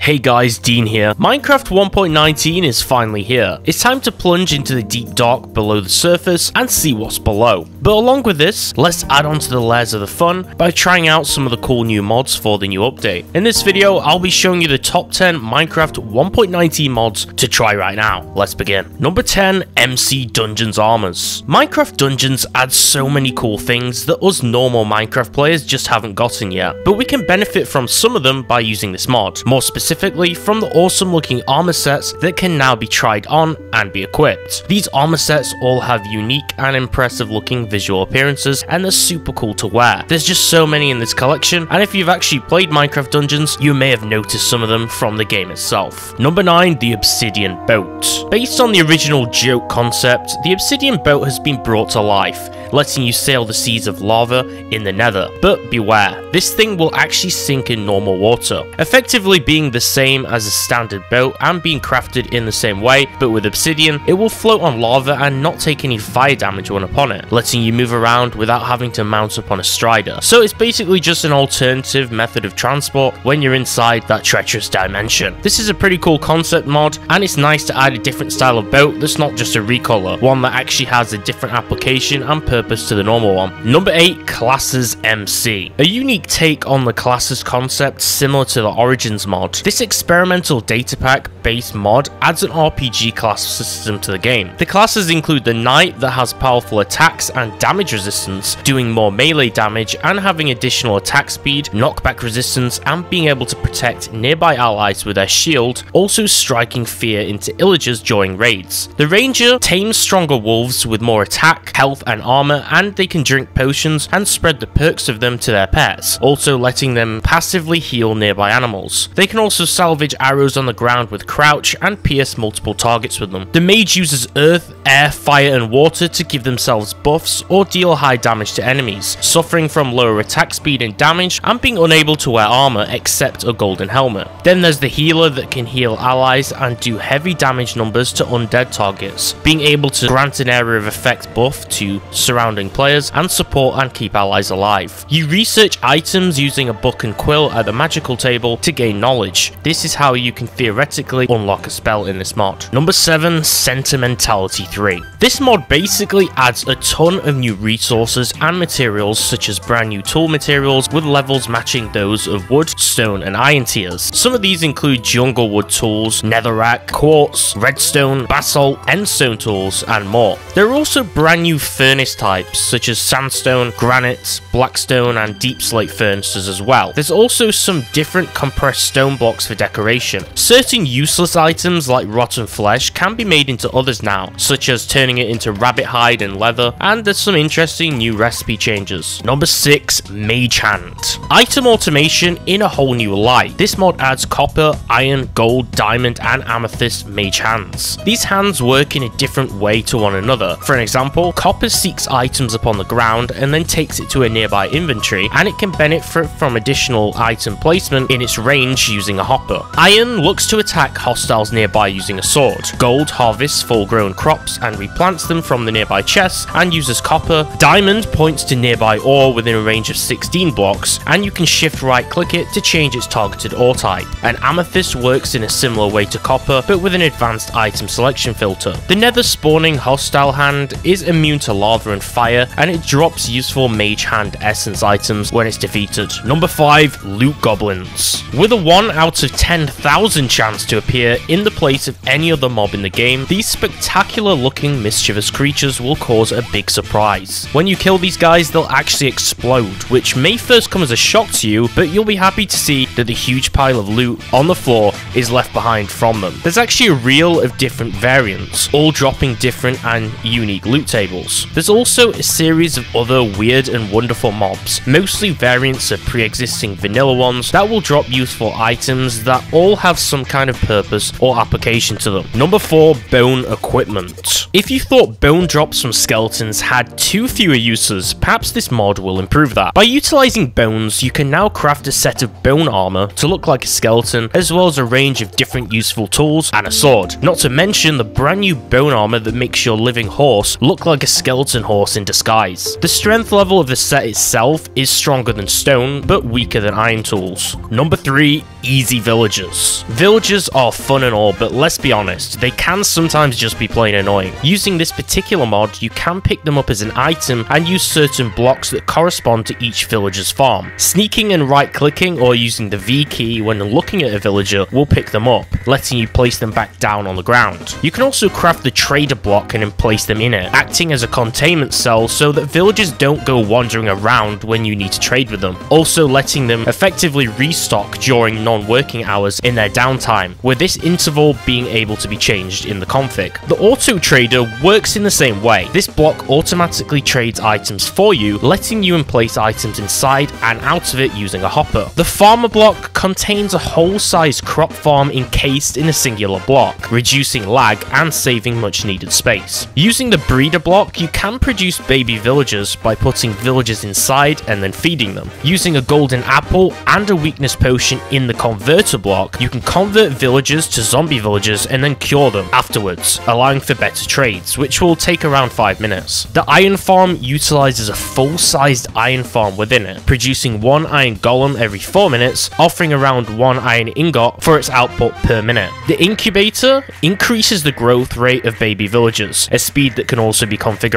Hey guys, Dean here. Minecraft 1.19 is finally here. It's time to plunge into the deep dark below the surface and see what's below. But along with this, let's add on to the layers of the fun by trying out some of the cool new mods for the new update. In this video, I'll be showing you the top 10 Minecraft 1.19 mods to try right now. Let's begin. Number 10, MC Dungeons Armors. Minecraft Dungeons adds so many cool things that us normal Minecraft players just haven't gotten yet, but we can benefit from some of them by using this mod. More specifically from the awesome looking armor sets that can now be tried on and be equipped. These armor sets all have unique and impressive looking visual appearances and they're super cool to wear. There's just so many in this collection, and if you've actually played Minecraft Dungeons, you may have noticed some of them from the game itself. Number 9, TheObsidianBoat. Based on the original joke concept, the Obsidian Boat has been brought to life, letting you sail the seas of lava in the nether. But beware, this thing will actually sink in normal water, effectively being the same as a standard boat and being crafted in the same way, but with obsidian, it will float on lava and not take any fire damage when upon it, letting you move around without having to mount up on a strider. So it's basically just an alternative method of transport when you're inside that treacherous dimension. This is a pretty cool concept mod, and it's nice to add a different style of boat that's not just a recolor, one that actually has a different application and purpose to the normal one. Number 8, ClassesMC. A unique take on the classes concept similar to the Origins mod. This experimental data pack based mod adds an RPG class system to the game. The classes include the Knight that has powerful attacks and damage resistance, doing more melee damage and having additional attack speed, knockback resistance, and being able to protect nearby allies with their shield, also striking fear into illagers during raids. The Ranger tames stronger wolves with more attack, health, and armor, and they can drink potions and spread the perks of them to their pets, also letting them passively heal nearby animals. They can also salvage arrows on the ground with crouch and pierce multiple targets with them. The Mage uses earth, air, fire, and water to give themselves buffs or deal high damage to enemies, suffering from lower attack speed and damage and being unable to wear armor except a golden helmet. Then there's the Healer that can heal allies and do heavy damage numbers to undead targets, being able to grant an area of effect buff to surrounding players and support and keep allies alive. You research items using a book and quill at the magical table to gain knowledge. This is how you can theoretically unlock a spell in this mod. Number 7, Sentimentality 3. This mod basically adds a ton of new resources and materials, such as brand new tool materials with levels matching those of wood, stone, and iron tiers. Some of these include jungle wood tools, netherrack, quartz, redstone, basalt, endstone tools, and more. There are also brand new furnace types such as sandstone, granite, blackstone, and deep slate furnaces as well. There's also some different compressed stone blocks for decoration. Certain useless items like rotten flesh can be made into others now, such as turning it into rabbit hide and leather, and there's some interesting new recipe changes. Number 6, Mage Hand. Item automation in a whole new light. This mod adds copper, iron, gold, diamond, and amethyst mage hands. These hands work in a different way to one another. For an example, copper seeks items upon the ground and then takes it to a nearby inventory, and it can benefit from additional item placement in its range using a hopper. Iron looks to attack hostiles nearby using a sword. Gold harvests full-grown crops and replants them from the nearby chests and uses copper. Diamond points to nearby ore within a range of 16 blocks, and you can shift right-click it to change its targeted ore type. And amethyst works in a similar way to copper, but with an advanced item selection filter. The nether spawning hostile hand is immune to lava and fire, and it drops useful Mage Hand essence items when it's defeated. Number 5, Loot Goblins. With a 1 out of 10,000 chance to appear in the place of any other mob in the game, these spectacular looking mischievous creatures will cause a big surprise. When you kill these guys, they'll actually explode, which may first come as a shock to you, but you'll be happy to see that the huge pile of loot on the floor is left behind from them. There's actually a reel of different variants, all dropping different and unique loot tables. There's also a series of other weird and wonderful mobs, mostly variants of pre-existing vanilla ones that will drop useful items that all have some kind of purpose or application to them. Number 4, Bone Equipment. If you thought bone drops from skeletons had too fewer uses, perhaps this mod will improve that. By utilizing bones, you can now craft a set of bone armor to look like a skeleton, as well as a range of different useful tools and a sword. Not to mention the brand new bone armor that makes your living horse look like a skeleton horse force in disguise. The strength level of the set itself is stronger than stone, but weaker than iron tools. Number 3, easy villagers. Villagers are fun and all, but let's be honest, they can sometimes just be plain annoying. Using this particular mod, you can pick them up as an item and use certain blocks that correspond to each villager's farm. Sneaking and right-clicking or using the V key when looking at a villager will pick them up, letting you place them back down on the ground. You can also craft the trader block and then place them in it, acting as a containment cell so that villagers don't go wandering around when you need to trade with them, also letting them effectively restock during non-working hours in their downtime, with this interval being able to be changed in the config. The auto trader works in the same way. This block automatically trades items for you, letting you place items inside and out of it using a hopper. The farmer block contains a whole-sized crop farm encased in a singular block, reducing lag and saving much needed space. Using the breeder block, you can produce baby villagers by putting villagers inside and then feeding them. Using a golden apple and a weakness potion in the converter block, you can convert villagers to zombie villagers and then cure them afterwards, allowing for better trades, which will take around 5 minutes. The iron farm utilizes a full-sized iron farm within it, producing 1 iron golem every 4 minutes, offering around 1 iron ingot for its output per minute. The incubator increases the growth rate of baby villagers, a speed that can also be configured.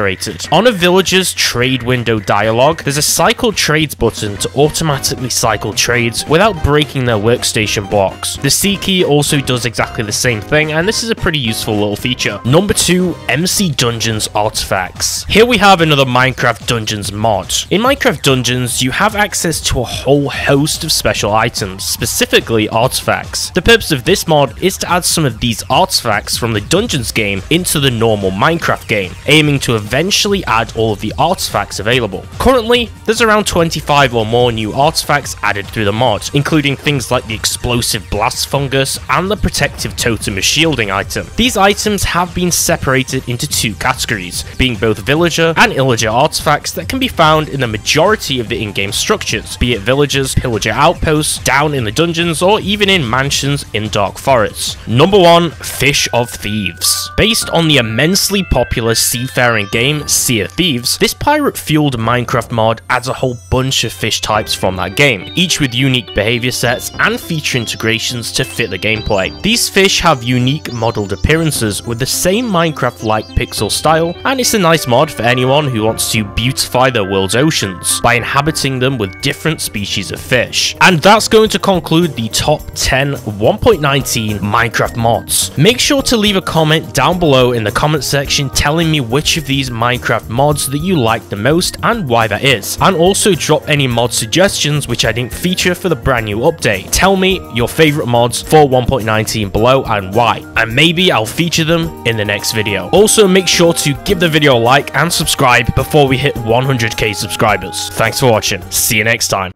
On a villager's trade window dialog, there's a cycle trades button to automatically cycle trades without breaking their workstation blocks. The C key also does exactly the same thing, and this is a pretty useful little feature. Number 2, MC Dungeons Artifacts. Here we have another Minecraft Dungeons mod. In Minecraft Dungeons, you have access to a whole host of special items, specifically artifacts. The purpose of this mod is to add some of these artifacts from the Dungeons game into the normal Minecraft game, aiming to eventually add all of the artifacts available. Currently, there's around 25 or more new artifacts added through the mod, including things like the explosive blast fungus and the protective totem of shielding item. These items have been separated into 2 categories, being both villager and illager artifacts that can be found in the majority of the in-game structures, be it villagers, pillager outposts, down in the dungeons, or even in mansions in dark forests. Number 1, Fish of Thieves. Based on the immensely popular seafaring game Sea of Thieves, this pirate-fueled Minecraft mod adds a whole bunch of fish types from that game, each with unique behavior sets and feature integrations to fit the gameplay. These fish have unique modeled appearances with the same Minecraft-like pixel style, and it's a nice mod for anyone who wants to beautify their world's oceans by inhabiting them with different species of fish. And that's going to conclude the top 10 1.19 Minecraft mods. Make sure to leave a comment down below in the comment section telling me which of these Minecraft mods that you like the most and why that is, and also drop any mod suggestions which I didn't feature for the brand new update. Tell me your favorite mods for 1.19 below and why, and maybe I'll feature them in the next video. Also, make sure to give the video a like and subscribe before we hit 100k subscribers. Thanks for watching. See you next time.